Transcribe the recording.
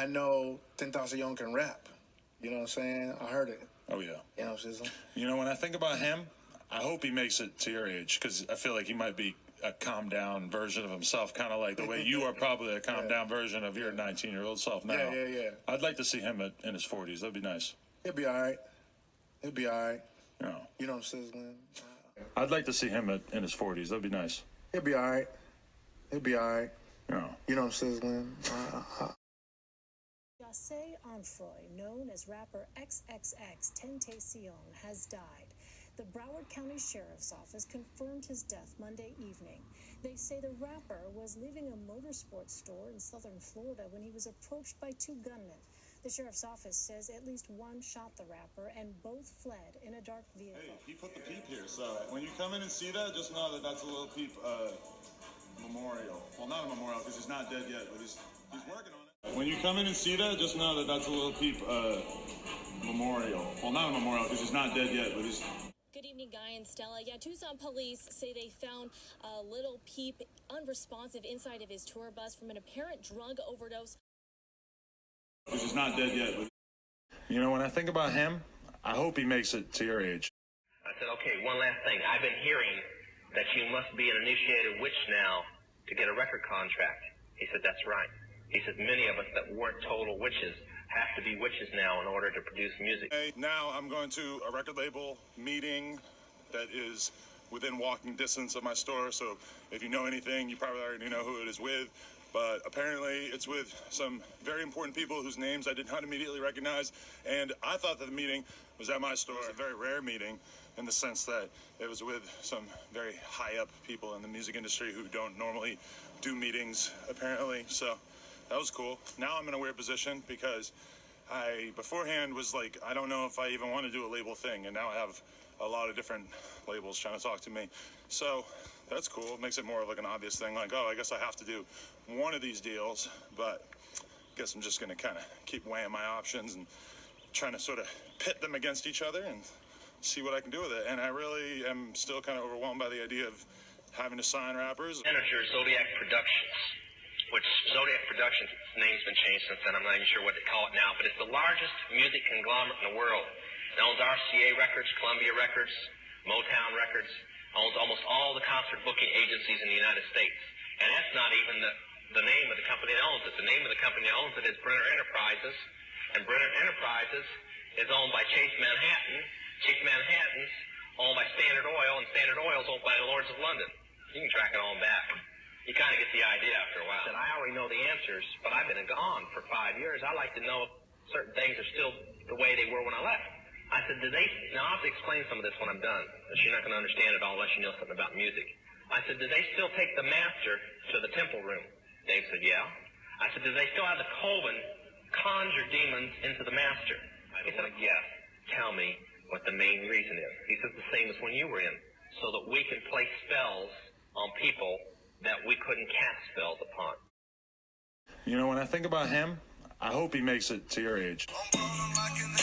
know 10,000 Young can rap. You know what I'm saying? I heard it. Oh, yeah. You know what I'm saying? You know, when I think about him, I hope he makes it to your age, because I feel like he might be a calm-down version of himself, kind of like the way you are probably a calm-down version of your 19-year-old self now. Yeah. I'd like to see him in his 40s. That'd be nice. He'll be all right. He'll be all right. No. You know what I'm saying? I'd like to see him in his 40s. That'd be nice. He'll be all right. He'll be all right. No. You know what I'm saying? Jose Onfroy, known as rapper Xxx Tentacion, has died. The Broward County Sheriff's Office confirmed his death Monday evening. They say the rapper was leaving a motorsports store in southern Florida when he was approached by two gunmen. The Sheriff's Office says at least one shot the rapper and both fled in a dark vehicle. Hey, he put the Peep here, so when you come in and see that, just know that that's a Lil Peep memorial. Well, not a memorial, because he's not dead yet, but he's working on it. When you come in and see that, just know that that's a Lil Peep memorial. Well, not a memorial, because he's not dead yet, but he's... Good evening, Guy and Stella. Yeah, Tucson police say they found Lil Peep unresponsive inside of his tour bus from an apparent drug overdose. Because he's not dead yet, but... You know, when I think about him, I hope he makes it to your age. I said, okay, one last thing. I've been hearing that you must be an initiated witch now to get a record contract. He said, that's right. He said, many of us that weren't total witches have to be witches now in order to produce music. Hey, now I'm going to a record label meeting that is within walking distance of my store, so if you know anything, you probably already know who it is with. But apparently it's with some very important people whose names I did not immediately recognize. And I thought that the meeting was at my store. It was a very rare meeting in the sense that it was with some very high up people in the music industry who don't normally do meetings, apparently. So that was cool. Now I'm in a weird position because I beforehand was like, I don't know if I even want to do a label thing. And now I have a lot of different labels trying to talk to me. So that's cool. It makes it more of like an obvious thing, like, oh, I guess I have to do one of these deals, but I guess I'm just going to kind of keep weighing my options and trying to sort of pit them against each other and see what I can do with it. And I really am still kind of overwhelmed by the idea of having to sign rappers. Manager Zodiac Productions, which Zodiac Productions, its name's been changed since then. I'm not even sure what they call it now, but it's the largest music conglomerate in the world. It owns RCA Records, Columbia Records, Motown Records, owns almost all the concert booking agencies in the United States. And that's not even the name of the company that owns it. The name of the company that owns it is Brenner Enterprises, and Brenner Enterprises is owned by Chase Manhattan. Chase Manhattan's owned by Standard Oil, and Standard Oil is owned by the Lords of London. You can track it on back. You kind of get the idea after a while. I already know the answers, but I've been gone for 5 years. I like to know if certain things are still the way they were when I left. I said, now I'll have to explain some of this when I'm done. You're not going to understand it all unless you know something about music. I said, do they still take the master to the temple room? Dave said, yeah. I said, do they still have the coven conjure demons into the master? He said, yes. Tell me what the main reason is. He said, the same as when you were in, so that we can play spells on people that we couldn't cast spells upon. You know, when I think about him, I hope he makes it to your age. I'm ballin' like an